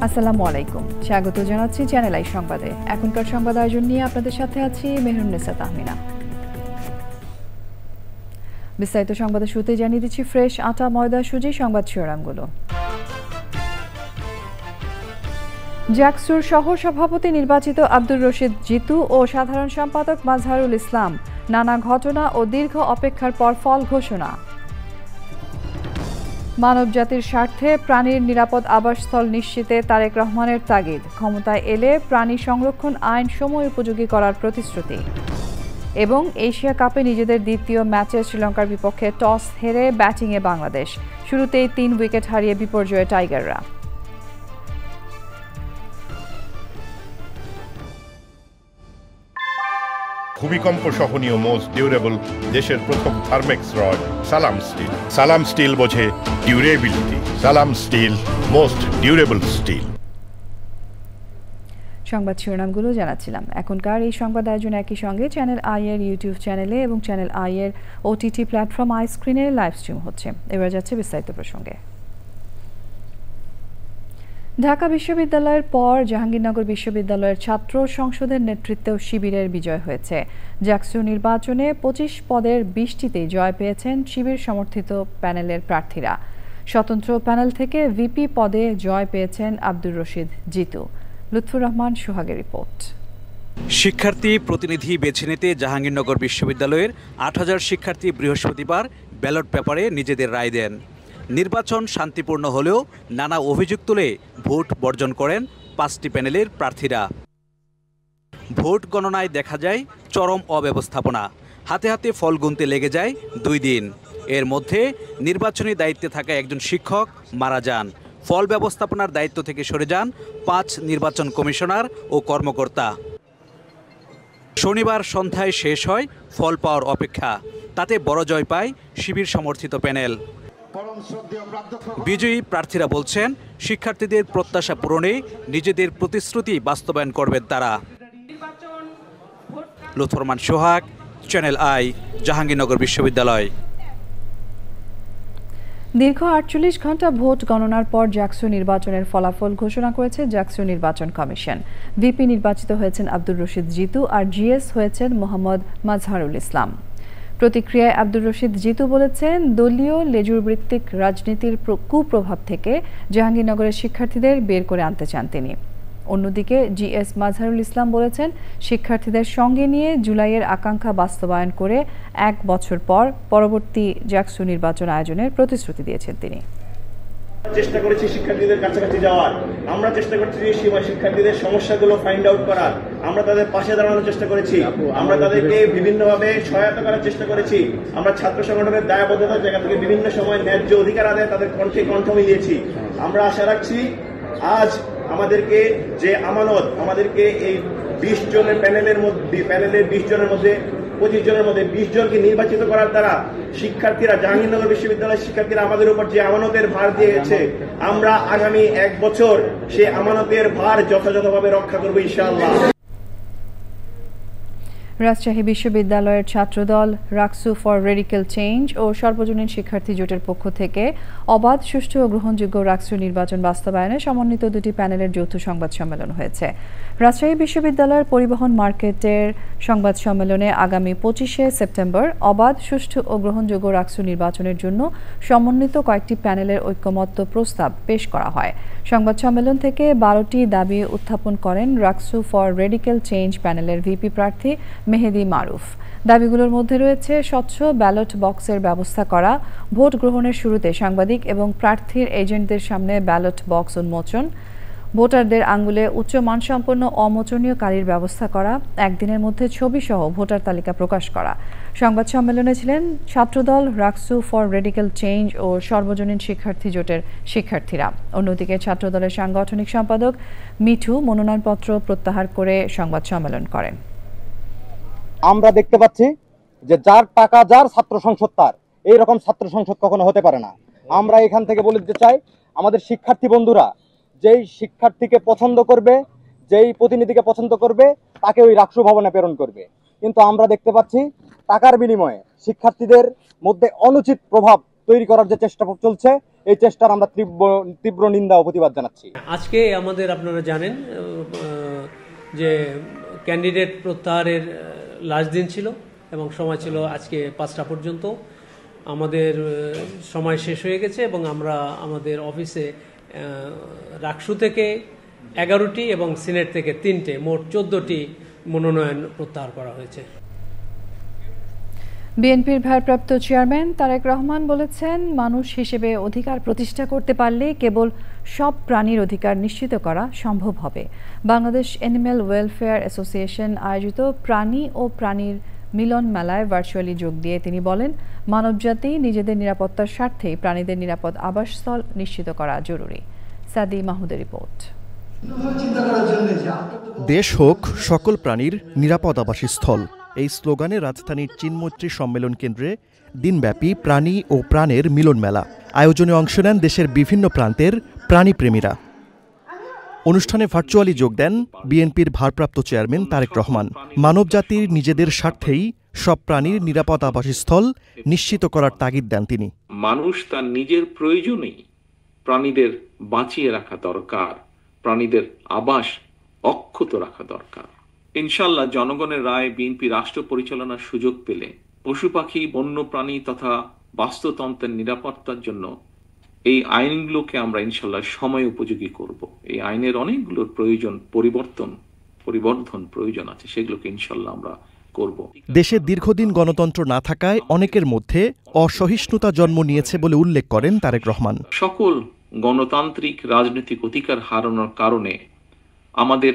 আসসালামু আলাইকুম, স্বাগত জানাচ্ছি চ্যানেল আই সংবাদে। এখনকার সংবাদ আয়োজন নিয়ে আপনাদের সাথে আছি মেহরুন্নেসা তাহমিনা। বিস্তারিত সংবাদের শুরুতে জানিয়ে দিচ্ছি ফ্রেশ আটা ময়দা সুজি সংবাদ শিরোনামগুলো। জাকসুর সহ সভাপতি নির্বাচিত আব্দুর রশিদ জিতু ও সাধারণ সম্পাদক মাজহারুল ইসলাম, নানা ঘটনা ও দীর্ঘ অপেক্ষার পর ফল ঘোষণা। মানবজাতির স্বার্থে প্রাণীর নিরাপদ আবাসস্থল নিশ্চিতে তারেক রহমানের তাগিদ, ক্ষমতায় এলে প্রাণী সংরক্ষণ আইন সময় উপযোগী করার প্রতিশ্রুতি। এবং এশিয়া কাপে নিজেদের দ্বিতীয় ম্যাচে শ্রীলঙ্কার বিপক্ষে টস হেরে ব্যাটিংয়ে বাংলাদেশ, শুরুতেই 3 উইকেট হারিয়ে বিপর্যয়ে টাইগাররা। ভূমিকম্প সহনীয় মোস্ট ডিউরেবল দেশের প্রথম থার্মেক্স রড সালাম স্টিল। সালাম স্টিল বোঝে ডিউরেবিলিটি। সালাম স্টিল, মোস্ট ডিউরেবল স্টিল। সংবাদ শিরোনামগুলো জানাচ্ছিলাম। এখনকার এই সংবাদ আয়োজন একই সঙ্গে চ্যানেল আই এর ইউটিউব চ্যানেলে এবং চ্যানেল আই এর ওটিটি প্ল্যাটফর্ম আই স্ক্রিনে লাইভ স্ট্রিম হচ্ছে। এবার যাচ্ছে বিস্তারিত প্রসঙ্গে। ঢাকা বিশ্ববিদ্যালয়ের পর জাহাঙ্গীরনগর বিশ্ববিদ্যালয়ের ছাত্র সংসদের নেতৃত্বেও শিবিরের বিজয় হয়েছে। জাকসু নির্বাচনে 25 পদের 20টিতেই জয় পেয়েছেন শিবির সমর্থিত প্যানেলের প্রার্থীরা। স্বতন্ত্র প্যানেল থেকে ভিপি পদে জয় পেয়েছেন আব্দুর রশিদ জিতু। লুৎফুর রহমান সোহাগের রিপোর্ট। শিক্ষার্থী প্রতিনিধি বেছে নিতে জাহাঙ্গীরনগর বিশ্ববিদ্যালয়ের 8000 শিক্ষার্থী বৃহস্পতিবার ব্যালট পেপারে নিজেদের রায় দেন। নির্বাচন শান্তিপূর্ণ হলেও নানা অভিযোগ তুলে ভোট বর্জন করেন 5টি প্যানেলের প্রার্থীরা। ভোট গণনায় দেখা যায় চরম অব্যবস্থাপনা। হাতে হাতে ফল গুনতে লেগে যায় 2 দিন। এর মধ্যে নির্বাচনী দায়িত্বে থাকা একজন শিক্ষক মারা যান। ফল ব্যবস্থাপনার দায়িত্ব থেকে সরে যান 5 নির্বাচন কমিশনার ও কর্মকর্তা। শনিবার সন্ধ্যায় শেষ হয় ফল পাওয়ার অপেক্ষা। তাতে বড় জয় পায় শিবির সমর্থিত প্যানেল। বিজয়ী প্রার্থীরা বলছেন, শিক্ষার্থীদের প্রত্যাশা পূরণে নিজেদের প্রতিশ্রুতি বাস্তবায়ন করবেন তারা। লুৎফুর রহমান সোহাগ, চ্যানেল আই, জাহাঙ্গীরনগর বিশ্ববিদ্যালয়। দীর্ঘ 48 ঘণ্টা ভোট গণনার পর জাকসু নির্বাচনের ফলাফল ঘোষণা করেছে জাকসু নির্বাচন কমিশন। ভিপি নির্বাচিত হয়েছেন আব্দুর রশিদ জিতু আর জিএস হয়েছেন মোহাম্মদ মাজহারুল ইসলাম। প্রতিক্রিয়ায় আব্দুর রশিদ জিতু বলেছেন, দলীয় লেজুরভিত্তিক রাজনীতির কুপ্রভাব থেকে জাহাঙ্গীরনগরের শিক্ষার্থীদের বের করে আনতে চান তিনি। অন্যদিকে জিএস মাজহারুল ইসলাম বলেছেন, শিক্ষার্থীদের সঙ্গে নিয়ে জুলাইয়ের আকাঙ্ক্ষা বাস্তবায়ন করে 1 বছর পর পরবর্তী জাকসু নির্বাচন আয়োজনের প্রতিশ্রুতি দিয়েছেন তিনি। চেষ্টা করেছি শিক্ষার্থীদের কাছাকাছি যাওয়ার, আমরা চেষ্টা করছি শিক্ষার্থীদের সমস্যাগুলো ফাইন্ড আউট করার, আমরা তাদের পাশে দাঁড়ানোর চেষ্টা করেছি, আমরা তাদেরকে বিভিন্নভাবে সহায়তা করার চেষ্টা করেছি। আমরা ছাত্র সংগঠনের দায়বদ্ধতার জায়গা থেকে বিভিন্ন সময় ন্যায্য অধিকার আদায়ে তাদের কণ্ঠে কণ্ঠ মিলিয়েছি। আমরা আশা রাখছি আজ আমাদেরকে যে আমানত, আমাদেরকে এই 20 জনের প্যানেলের 20 জনের মধ্যে 25 জনের মধ্যে 20 জনকে নির্বাচিত করার দ্বারা শিক্ষার্থীরা, জাহাঙ্গীরনগর বিশ্ববিদ্যালয়ের শিক্ষার্থীরা আমাদের উপর যে আমানতের ভার দিয়েছে, আমরা আগামী 1 বছর সে আমানতের ভার যথাযথভাবে রক্ষা করব ইনশাআল্লাহ। রাজশাহী বিশ্ববিদ্যালয়ের ছাত্রদল, রাকসু ফর রেডিক্যাল চেঞ্জ ও সর্বজনীন শিক্ষার্থী জোটের পক্ষ থেকে অবাধ, সুষ্ঠু ও গ্রহণযোগ্য রাকসু নির্বাচন বাস্তবায়নে সমন্বিত 2টি প্যানেলের যৌথ সংবাদ সম্মেলন হয়েছে। রাজশাহী বিশ্ববিদ্যালয়ের পরিবহন মার্কেটের সংবাদ সম্মেলনে আগামী 25শে সেপ্টেম্বর অবাধ, সুষ্ঠু ও গ্রহণযোগ্য রাকসু নির্বাচনের জন্য সমন্বিত কয়েকটি প্যানেলের ঐকমত্য প্রস্তাব পেশ করা হয়। সংবাদ সম্মেলন থেকে 12টি দাবি উত্থাপন করেন রাকসু ফর রেডিক্যাল চেঞ্জ প্যানেলের ভিপি প্রার্থী মেহেদি মারুফ। দাবিগুলোর মধ্যে রয়েছে স্বচ্ছ ব্যালট বক্সের ব্যবস্থা করা, ভোট গ্রহণের শুরুতে সাংবাদিক এবং প্রার্থীর এজেন্টদের সামনে ব্যালট বক্স উন্মোচন, ভোটারদের আঙ্গুলে উচ্চ মানসম্পন্ন অমোচনীয় কালির ব্যবস্থা করা, একদিনের মধ্যে ছবিসহ ভোটার তালিকা প্রকাশ করা। সংবাদ সম্মেলনে ছিলেন ছাত্রদল, রাকসু ফর রেডিক্যাল চেঞ্জ ও সর্বজনীন শিক্ষার্থী জোটের শিক্ষার্থীরা। অন্যদিকে ছাত্রদলের সাংগঠনিক সম্পাদক মিঠু মনোনয়নপত্র প্রত্যাহার করে সংবাদ সম্মেলন করেন। আমরা দেখতে পাচ্ছি যে যার টাকা যার ছাত্র সংসদ তার, এইরকম ছাত্র সংসদ কখনো হতে পারে না। আমরা এখান থেকে বলে দিতে চাই, আমাদের শিক্ষার্থী বন্ধুরা যেই শিক্ষার্থীকে পছন্দ করবে, যেই প্রতিনিধিকে পছন্দ করবে, তাকে ওই রাকসু ভবনে প্রেরণ করবে। কিন্তু আমরা দেখতে পাচ্ছি টাকার বিনিময়ে শিক্ষার্থীদের মধ্যে অনুচিত প্রভাব তৈরি করার যে চেষ্টা চলছে, এই চেষ্টার আমরা তীব্র নিন্দা ও প্রতিবাদ জানাচ্ছি। আজকে আমাদের আপনারা জানেন যে ক্যান্ডিডেট প্রত্যাহারের লাস্ট দিন ছিল এবং সময় ছিল আজকে 5টা পর্যন্ত। আমাদের সময় শেষ হয়ে গেছে এবং আমরা আমাদের অফিসে রাকসু থেকে 11টি এবং সিনেট থেকে 3টে, মোট 14টি মনোনয়ন প্রত্যাহার করা হয়েছে। বিএনপির ভারপ্রাপ্ত চেয়ারম্যান তারেক রহমান বলেছেন, মানুষ হিসেবে অধিকার প্রতিষ্ঠা করতে পারলে কেবল সব প্রাণীর অধিকার নিশ্চিত করা সম্ভব হবে। বাংলাদেশ অ্যানিম্যাল ওয়েলফেয়ার অ্যাসোসিয়েশন আয়োজিত প্রাণী ও প্রাণীর মিলন মেলায় ভার্চুয়ালি যোগ দিয়ে তিনি বলেন, মানবজাতি নিজেদের নিরাপত্তার স্বার্থেই প্রাণীদের নিরাপদ আবাসস্থল নিশ্চিত করা জরুরি। সাদি মাহমুদের রিপোর্ট। দেশ হোক সকল প্রাণীর নিরাপদ আবাসস্থল, এই স্লোগানে রাজধানীর চিন্মৈত্রী সম্মেলন কেন্দ্রে দিনব্যাপী প্রাণী ও প্রাণের মিলন মেলা আয়োজনে অংশ নেন দেশের বিভিন্ন প্রান্তের প্রাণীপ্রেমীরা। অনুষ্ঠানে ভার্চুয়ালি যোগ দেন বিএনপির ভারপ্রাপ্ত চেয়ারম্যান তারেক রহমান। মানবজাতির নিজেদের স্বার্থেই সব প্রাণীর নিরাপদ আবাসস্থল নিশ্চিত করার তাগিদ দেন তিনি। মানুষ তার নিজের প্রয়োজনেই প্রাণীদের বাঁচিয়ে রাখা দরকার, প্রাণীদের আবাস অক্ষত রাখা দরকার। ইনশাআল্লাহ জনগণের রায় বিএনপি রাষ্ট্র পরিচালনার সুযোগ পেলে পশু পাখি, বন্য প্রাণী তথা বাস্তুতন্ত্রের নিরাপত্তার জন্য এই আইনগুলোকে আমরা ইনশাআল্লাহ সময় উপযোগী করব। এই আইনের অনেকগুলোর পরিবর্ধন প্রয়োজন আছে, সেগুলোকে ইনশাআল্লাহ আমরা করব। দেশে দীর্ঘদিন গণতন্ত্র না থাকায় অনেকের মধ্যে অসহিষ্ণুতা জন্ম নিয়েছে বলে উল্লেখ করেন তারেক রহমান। সকল গণতান্ত্রিক রাজনৈতিক অধিকার হারানোর কারণে আমাদের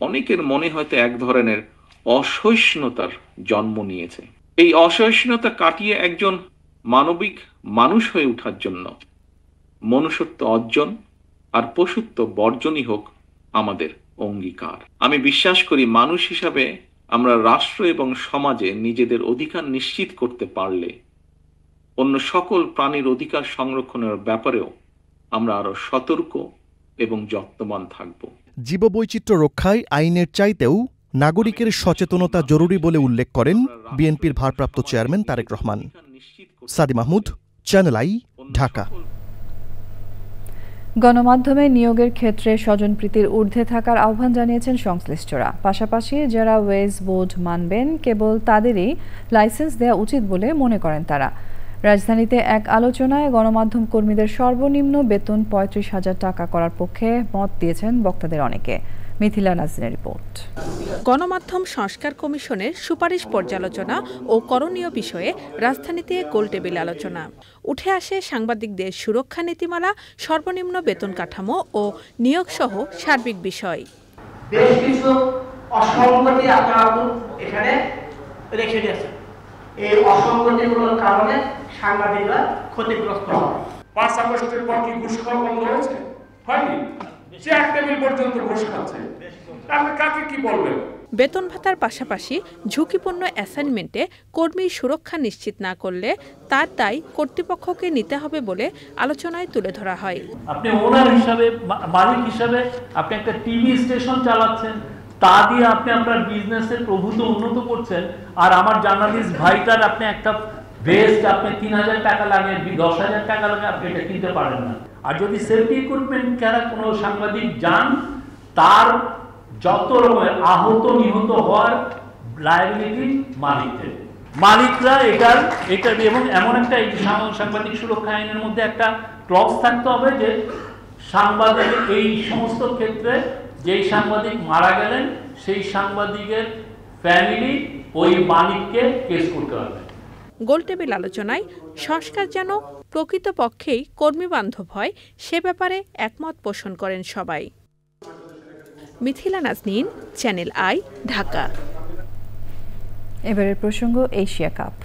অনেকের মনে হয়তো এক ধরনের অসহিষ্ণুতার জন্ম নিয়েছে। এই অসহিষ্ণুতা কাটিয়ে একজন মানবিক মানুষ হয়ে ওঠার জন্য মনুষ্যত্ব অর্জন আর পশুত্ব বর্জনই হোক আমাদের অঙ্গীকার। আমি বিশ্বাস করি মানুষ হিসাবে আমরা রাষ্ট্র এবং সমাজে নিজেদের অধিকার নিশ্চিত করতে পারলে অন্য সকল প্রাণীর অধিকার সংরক্ষণের ব্যাপারেও আমরা আরো সতর্ক এবং যত্নবান থাকব। জীববৈচিত্র্য রক্ষায় আইনের চাইতেও নাগরিকের সচেতনতা জরুরি বলে উল্লেখ করেন বিএনপির ভারপ্রাপ্ত চেয়ারম্যান তারেক রহমান। সাদি মাহমুদ, চ্যানেল আই, ঢাকা। গণমাধ্যমে নিয়োগের ক্ষেত্রে স্বজনপ্রীতির ঊর্ধ্বে থাকার আহ্বান জানিয়েছেন সংশ্লিষ্টরা। পাশাপাশি যারা ওয়েজ বোর্ড মানবেন কেবল তাদেরই লাইসেন্স দেওয়া উচিত বলে মনে করেন তারা। রাজধানীতে এক আলোচনায় গণমাধ্যম কর্মীদের সর্বনিম্ন বেতন ৩৫,০০০ টাকা করার পক্ষে মত দিয়েছেন বক্তাদের অনেকে। মিথিলা নাজরিনের রিপোর্ট। গণমাধ্যম সংস্কার কমিশনের সুপারিশ পর্যালোচনা ও করণীয় বিষয়ে রাজধানীতে গোলটেবিল আলোচনা। উঠে আসে সাংবাদিকদের সুরক্ষা নীতিমালা, সর্বনিম্ন বেতন কাঠামো ও নিয়োগ সহ সার্বিক বিষয়। বেশ কিছু অসঙ্গতি আপনারা এখানে রেখে দিয়েছেন। এই অসঙ্গতিগুলোর কারণে সাংবাদিকরা ক্ষতিগ্রস্ত হয়। ৫ আগস্টের পর কি ঘুষ খাওয়া বন্ধ হয়েছে? হয়নি। চেয়ার টেবিল পর্যন্ত ঘুষ খাচ্ছে, আপনি কাকে কি বলবেন? বেতন ভাতার পাশাপাশি ঝুঁকিপূর্ণ অ্যাসাইনমেন্টে কর্মীর সুরক্ষা নিশ্চিত না করলে তার দায় কর্তৃপক্ষকে নিতে হবে বলে আলোচনায় তুলে ধরা হয়। আপনি ওনার হিসাবে, মালিক হিসাবে আপনি একটা টিভি স্টেশন চালাচ্ছেন, তা দিয়ে আপনি আপনার বিজনেসের প্রভূত উন্নত করছেন, আর আমার জার্নালিস্ট ভাইটার আপনি একটা বেস্ট আপনি ৩,০০০ টাকা লাগে, ১০,০০০ টাকা লাগে, আপনি এটা কিনতে পারেন না। আর যদি সেফটি ইকুইপমেন্ট ছাড়া কোনো সাংবাদিক যান, তার যত রকমের আহত নিহত হওয়ার লায়াবিলিটি মালিকরা এটার এবং এমন একটা সাংবাদিক সুরক্ষা আইনের মধ্যে একটা ক্লজ থাকতে হবে যে সাংবাদিক এই সমস্ত ক্ষেত্রে যেই সাংবাদিক মারা গেলেন সেই সাংবাদিকের ফ্যামিলি ওই মালিককে কেস করতে হবে। গোলটেবিল আলোচনায় সংস্কার যেন প্রকৃতপক্ষেই কর্মী বান্ধব হয় সে ব্যাপারে একমত পোষণ করেন সবাই। Mithila Nazneen, channel I, Dhaka. এবারের প্রসঙ্গ এশিয়া কাপ।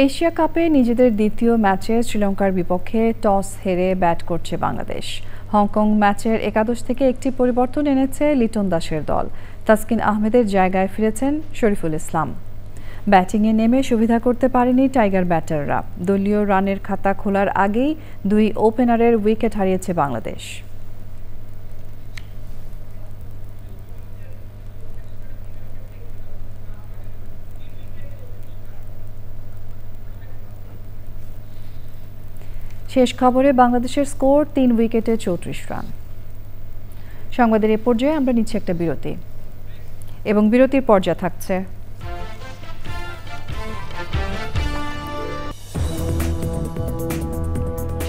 এশিয়া কাপে নিজেদের দ্বিতীয় ম্যাচে শ্রীলঙ্কার বিপক্ষে টস হেরে ব্যাট করছে বাংলাদেশ। হংকং ম্যাচের একাদশ থেকে একটি পরিবর্তন এনেছে লিটন দাসের দল। তাসকিন আহমেদের জায়গায় ফিরেছেন শরীফুল ইসলাম। ব্যাটিংয়ে নেমে সুবিধা করতে পারেনি টাইগার ব্যাটাররা। দলীয় রানের খাতা খোলার আগেই দুই ওপেনারের উইকেট হারিয়েছে বাংলাদেশ। শেষ খবরে বাংলাদেশের স্কোর 3 উইকেটে 34 রান। সংবাদের এ পর্যায়ে আমরা নিচ্ছি একটা বিরতি এবং বিরতির পর্যায়ে থাকছে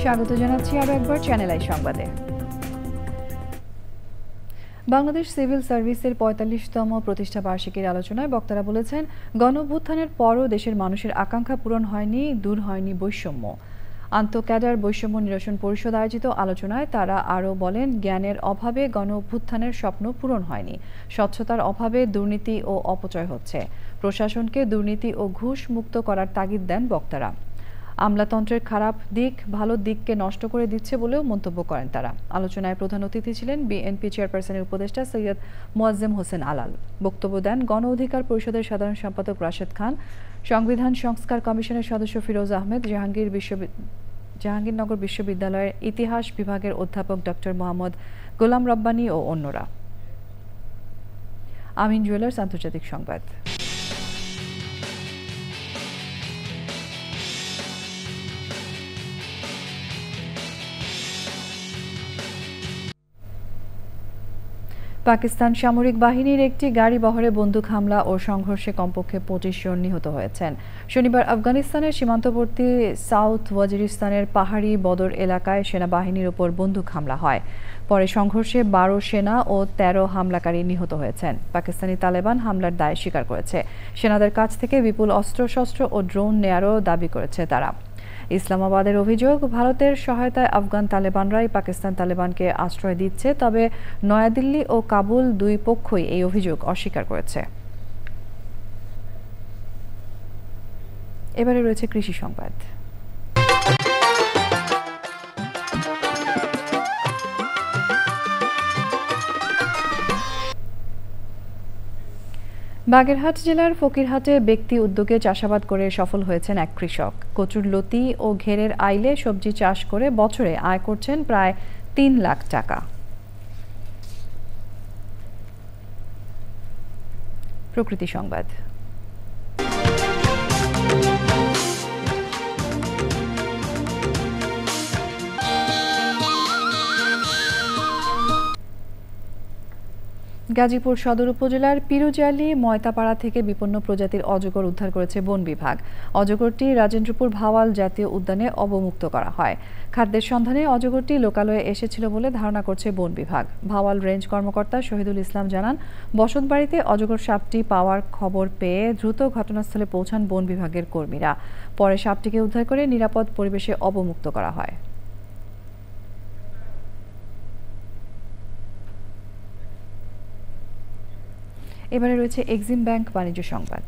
স্বাগত জানাচ্ছি আরও একবার চ্যানেল আই সংবাদে। বাংলাদেশ সিভিল সার্ভিসের ৪৫তম প্রতিষ্ঠা বার্ষিকীর আলোচনায় বক্তারা বলেছেন, গণঅভ্যুত্থানের পরও দেশের মানুষের আকাঙ্ক্ষা পূরণ হয়নি, দূর হয়নি বৈষম্য। আন্তঃক্যাডার বৈষম্য নিরসন পরিষদ আয়োজিত আলোচনায় তারা আরও বলেন, জ্ঞানের অভাবে গণঅভ্যুত্থানের স্বপ্ন পূরণ হয়নি, স্বচ্ছতার অভাবে দুর্নীতি ও অপচয় হচ্ছে। প্রশাসনকে দুর্নীতি ও ঘুষ মুক্ত করার তাগিদ দেন বক্তারা। আমলাতন্ত্রের খারাপ দিক ভালো দিককে নষ্ট করে দিচ্ছে বলেও মন্তব্য করেন তারা। আলোচনায় প্রধান অতিথি ছিলেন বিএনপি চেয়ারপারসনের উপদেষ্টা সৈয়দ মোয়াজ্জেম হোসেন আলাল। বক্তব্য দেন গণ অধিকার পরিষদের সাধারণ সম্পাদক রাশেদ খান, সংবিধান সংস্কার কমিশনের সদস্য ফিরোজ আহমেদ, জাহাঙ্গীরনগর বিশ্ববিদ্যালয়ের ইতিহাস বিভাগের অধ্যাপক ডক্টর মোহাম্মদ গোলাম রব্বানী ও অন্যরা। আমিন জুয়েলার্স আন্তর্জাতিক সংবাদ। পাকিস্তান সামরিক বাহিনীর একটি গাড়ি বহরে বন্দুক হামলা ও সংঘর্ষে কমপক্ষে ২৫ জন নিহত হয়েছেন। শনিবার আফগানিস্তানের সীমান্তবর্তী সাউথ ওয়াজিরিস্তানের পাহাড়ি বদর এলাকায় সেনাবাহিনীর ওপর বন্দুক হামলা হয়। পরে সংঘর্ষে ১২ সেনা ও ১৩ হামলাকারী নিহত হয়েছেন। পাকিস্তানি তালেবান হামলার দায় স্বীকার করেছে। সেনাদের কাছ থেকে বিপুল অস্ত্রশস্ত্র ও ড্রোন নেয়ারও দাবি করেছে তারা। ইসলামাবাদের অভিযোগ, ভারতের সহায়তায় আফগান তালেবানরাই পাকিস্তান তালেবানকে আশ্রয় দিচ্ছে, তবে নয়াদিল্লি ও কাবুল দুই পক্ষই এই অভিযোগ অস্বীকার করেছে। এবারে রয়েছে কৃষি সংবাদ। বাগেরহাট জেলার ফকিরহাটে ব্যক্তি উদ্যোগে চাষাবাদ করে সফল হয়েছেন এক কৃষক। কচুর লতি ও ঘেরের আইলে সবজি চাষ করে বছরে আয় করছেন প্রায় ৩ লাখ টাকা। প্রকৃতি সংবাদ। গাজীপুর সদর উপজেলার পিরুজালি ময়তাপাড়া থেকে বিপন্ন প্রজাতির অজগর উদ্ধার করেছে বন বিভাগ। অজগরটি রাজেন্দ্রপুর ভাওয়াল জাতীয় উদ্যানে অবমুক্ত করা হয়। খাদ্যের সন্ধানে অজগরটি লোকালয়ে এসেছিল বলে ধারণা করছে বন বিভাগ। ভাওয়াল রেঞ্জ কর্মকর্তা শহীদুল ইসলাম জানান, বসতবাড়িতে অজগর সাপটি পাওয়ার খবর পেয়ে দ্রুত ঘটনাস্থলে পৌঁছান বন বিভাগের কর্মীরা। পরে সাপটিকে উদ্ধার করে নিরাপদ পরিবেশে অবমুক্ত করা হয়। এবারে রয়েছে এক্সিম ব্যাংক বাণিজ্য সংবাদ।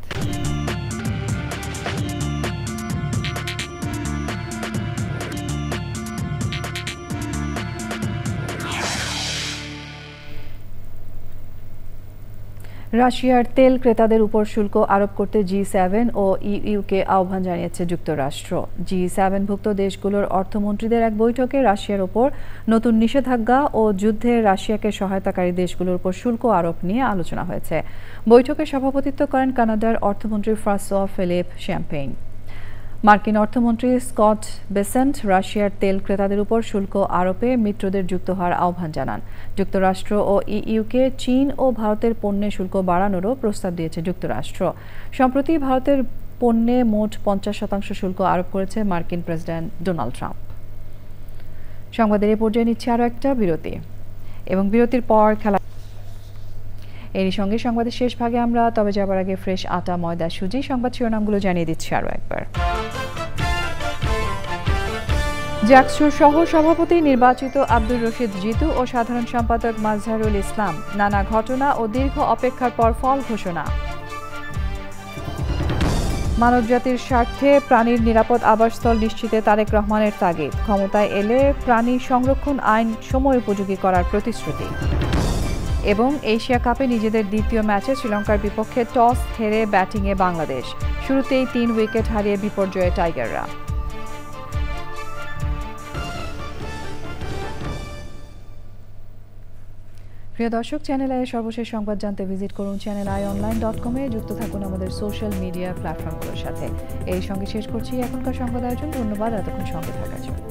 রাশিয়ার তেল ক্রেতাদের উপর শুল্ক আরোপ করতে G7 ও ইউকে আহ্বান জানিয়েছে যুক্তরাষ্ট্র। G7ভুক্ত দেশগুলোর অর্থমন্ত্রীদের এক বৈঠকে রাশিয়ার ওপর নতুন নিষেধাজ্ঞা ও যুদ্ধে রাশিয়াকে সহায়তাকারী দেশগুলোর উপর শুল্ক আরোপ নিয়ে আলোচনা হয়েছে। বৈঠকে সভাপতিত্ব করেন কানাডার অর্থমন্ত্রী ফ্রাঁসোয়া ফিলিপ শ্যাম্পেইন। মার্কিন অর্থমন্ত্রী স্কট বেসেন্ট রাশিয়ার তেল ক্রেতাদের উপর শুল্ক আরোপে মিত্রদের যুক্ত হওয়ার আহ্বান জানান। যুক্তরাষ্ট্র ও ইউকে চীন ও ভারতের পণ্যে শুল্ক বাড়ানোরও প্রস্তাব দিয়েছে যুক্তরাষ্ট্র। সম্প্রতি ভারতের পণ্যে মোট ৫০% শুল্ক আরোপ করেছে মার্কিন প্রেসিডেন্ট ডোনাল্ড ট্রাম্প। সংবাদের এ পর্যায়ে নিচ্ছে আরও একটা বিরতি এবং বিরতির পর খেলা। এরই সঙ্গে সংবাদের শেষ ভাগে আমরা তবে যাবার আগে ফ্রেশ আটা, ময়দা, সুজি সংবাদ শিরোনামগুলো জানিয়ে দিচ্ছি আরও একবার। জাকসুর সহ সভাপতি নির্বাচিত আব্দুর রশিদ জিতু ও সাধারণ সম্পাদক মাজহারুল ইসলাম। নানা ঘটনা ও দীর্ঘ অপেক্ষার পর ফল ঘোষণা। মানবজাতির স্বার্থে প্রাণীর নিরাপদ আবাসস্থল নিশ্চিতে তারেক রহমানের তাগিদ। ক্ষমতায় এলে প্রাণী সংরক্ষণ আইন সময় উপযোগী করার প্রতিশ্রুতি। এবং এশিয়া কাপে নিজেদের দ্বিতীয় ম্যাচে শ্রীলঙ্কার বিপক্ষে টস হেরে ব্যাটিংয়ে বাংলাদেশ। শুরুতেই ৩ উইকেট হারিয়ে বিপর্যয়ে টাইগাররা। প্রিয় দর্শক, চ্যানেল আইয়ের সর্বশেষ সংবাদ জানতে ভিজিট করুন channelionline.com এ। যুক্ত থাকুন আমাদের সোশ্যাল মিডিয়া প্ল্যাটফর্মগুলোর সাথে। এই সঙ্গে শেষ করছি এখনকার সংবাদ আয়োজন। ধন্যবাদ এতক্ষণ সঙ্গে থাকার জন্য।